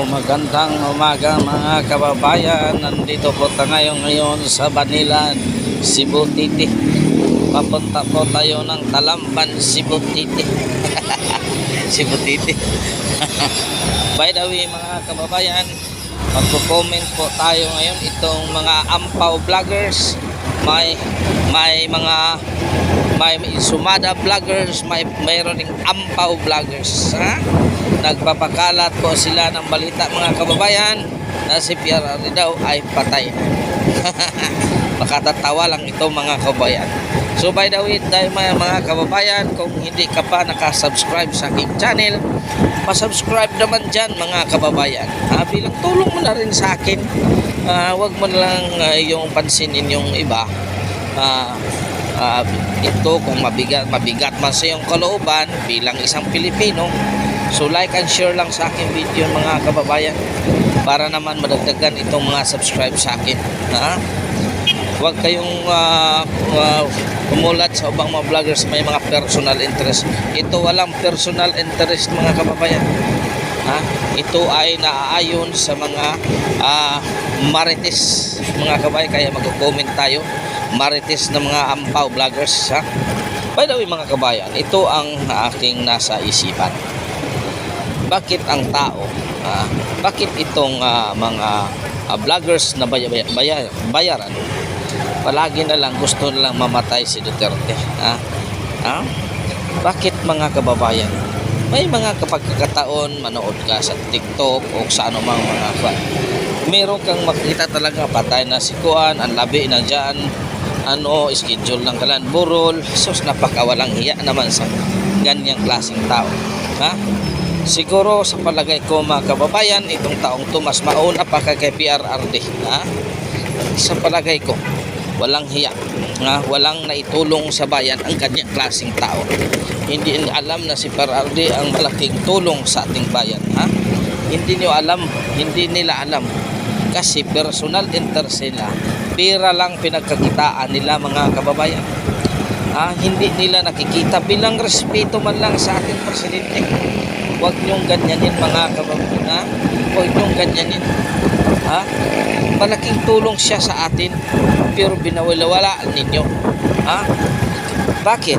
magandang umaga mga kababayan. Nandito po tayo ngayon sa Banilan, Cebu City. Papunta po tayo ng Talamban, Cebu City. Cebu City. By the way mga kababayan, magko-comment po tayo ngayon itong mga ampaw vloggers. May sumada vloggers, mayroon ding ampaw vloggers, ha? Nagpapakalat po sila ng balita mga kababayan na si PRRD daw ay patay. Makatatawa lang ito mga kababayan. So by the way, dahil mga kababayan, kung hindi ka pa nakasubscribe sa aking channel, pasubscribe naman dyan mga kababayan. Bilang tulong mo na rin sa akin. Wag mo na lang yung pansinin yung iba. Ito kung mabigat man sa iyong kalooban bilang isang Pilipino, so like and share lang sa aking video mga kababayan para naman madagdagan itong mga subscribe sa akin, ha? Huwag kayong umulat sa ubang mga vloggers may mga personal interest. Ito walang personal interest mga kababayan, ha? Ito ay naaayon sa mga marites mga kababayan, kaya mag-comment tayo marites na mga ampaw vloggers, ha? By the way mga kabayan, ito ang aking nasa isipan. Bakit ang tao, bakit itong mga vloggers na bayaran palagi na lang gusto na lang mamatay si Duterte, ha? Bakit mga kababayan? May mga kapagkakataon manood ka sa TikTok o sa anumang mga meron kang makita talaga patay na si Kuan, ang labi na dyan, schedule ng kalan burol. Sus, napakawalang hiya naman sa ganyang klaseng tao, ha? Siguro sa palagay ko mga kababayan, itong taong to mas mauna pa kay PRRD, ha? Sa palagay ko walang hiya, walang naitulong sa bayan ang ganyang klaseng tao. Hindi alam na si PRRD ang malaking tulong sa ating bayan, ha? Hindi nila alam kasi personal interest nila, pera lang pinagkakitaan nila mga kababayan. Hindi nila nakikita bilang respeto man lang sa ating presidente. Huwag niyong ganyanin mga kababayan, huwag niyong ganyanin, ha? Malaking tulong siya sa atin pero binawala ninyo, ha? Bakit?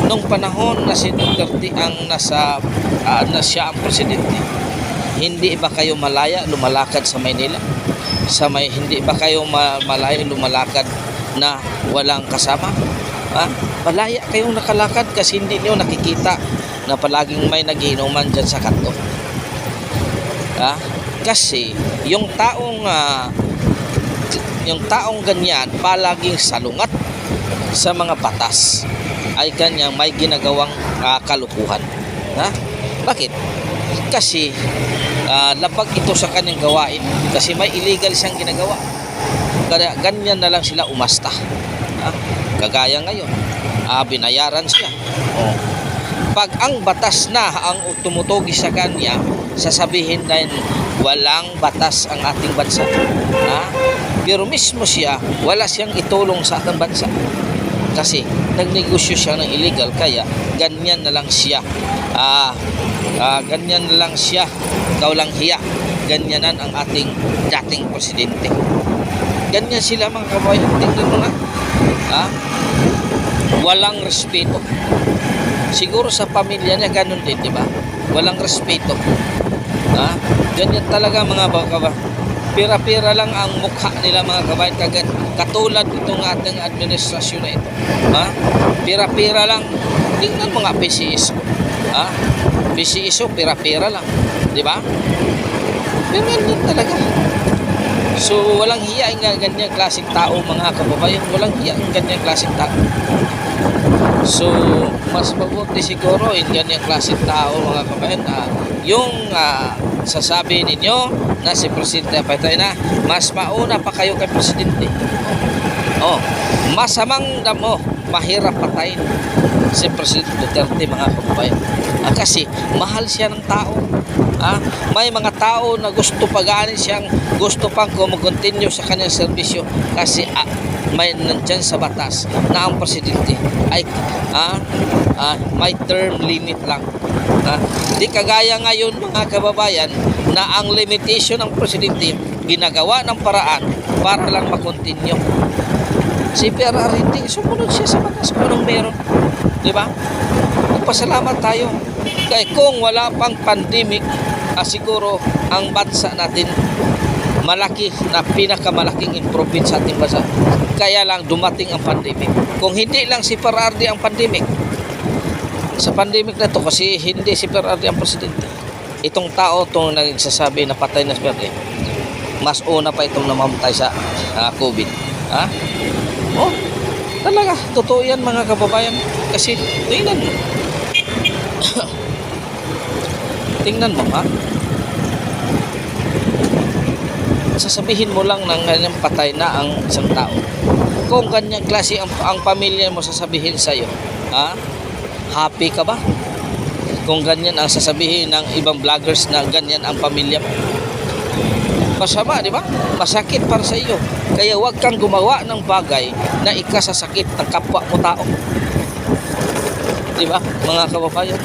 Nung panahon na si Duterte ang na siya ang presidente, hindi ba kayo malaya lumalakad sa Maynila? Hindi ba kayo malaya lumalakad na walang kasama? Malaya kayong nakalakad kasi hindi niyo nakikita na palaging may nagiinuman dyan sa kanto. Kasi yung taong ganyan palaging salungat sa mga batas ay kanyang may ginagawang kalukuhan. Bakit? Kasi labag ito sa kanyang gawain, kasi may illegal siyang ginagawa. Kaya ganyan na lang sila umasta. Kagaya ngayon, binayaran siya. Pag ang batas na ang tumutugi sa kanya, sasabihin din walang batas ang ating bansa. Pero mismo siya, wala siyang itulong sa ating bansa. Kasi nagnegosyo siya ng illegal, kaya ganyan na lang siya. Ganyan na lang siya, kaulang hiya. Ganyanan ang ating dating presidente. Ganyan sila mga kabayan. Tingnan mo nga. Walang respeto. Siguro sa pamilya niya ganun din, di ba? Walang respeto. Ganyan talaga mga kabayan. Pira-pira lang ang mukha nila mga kabayan. Katulad itong ating administrasyon na ito. Pira-pira lang. Tingnan mga PCSO. PCSO, pira-pira lang. Di ba? Pero ganyan talaga. So, walang hiya ang ganyang klaseng tao mga kababayan. Walang hiya ang ganyang klaseng tao. So, mas mabuti siguro yung ganyang klaseng tao mga kababayan. Yung sasabi ninyo na si Presidente patay na, mas mauna pa kayo kay Presidente. Masamang damo, mahirap patayin si Presidente Duterte mga kababayan. Kasi mahal siya ng tao. May mga tao na gusto paganin siyang, gusto pang mag-continue sa kanyang serbisyo kasi may nandyan sa batas na ang presidente ay may term limit lang. Di kagaya ngayon mga kababayan, na ang limitation ng presidente ginagawa ng paraan para lang makontinue. Si PRR hindi, sumunod siya sa batas kung anong meron. Di ba? Pasalamat tayo. Kaya kung wala pang pandemic, siguro ang bansa natin malaki na pinakamalaking improvement sa ating bansa. Kaya lang dumating ang pandemic. Kung hindi lang si PRRD ang pandemic, sa pandemic na to kasi hindi si PRRD ang presidente. Itong tao itong nagsasabi na patay na si PRRD, mas una pa itong namamatay sa COVID. Ha? Oh, talaga, totoo yan mga kababayan. Kasi tingnan mo. Tingnan mo ha. Sasabihin mo lang ng kanyang patay na ang isang tao. Kung kanyang klase ang pamilya mo sasabihin sa'yo, ha? Happy ka ba? Kung ganyan ang sasabihin ng ibang vloggers na ganyan ang pamilya mo. Masama, di ba? Masakit para sa iyo. Kaya huwag kang gumawa ng bagay na ikasasakit ng kapwa mo tao. Di ba, mga kababayan?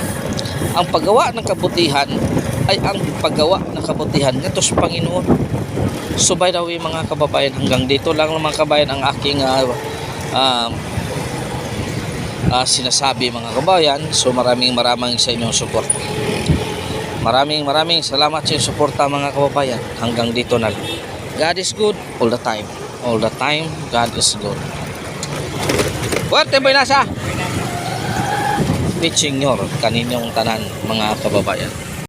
Ang paggawa ng kabutihan ay ang paggawa ng kabutihan nito sa Panginoon. So by the way mga kababayan, hanggang dito lang mga kababayan ang aking sinasabi mga kababayan. So maraming sa inyong support. Maraming salamat sa inyong suporta mga kababayan. Hanggang dito na lang. God is good all the time. All the time, God is good. What? Tempoy nasa? Pitching nyor kaninyong tanan mga kababayan.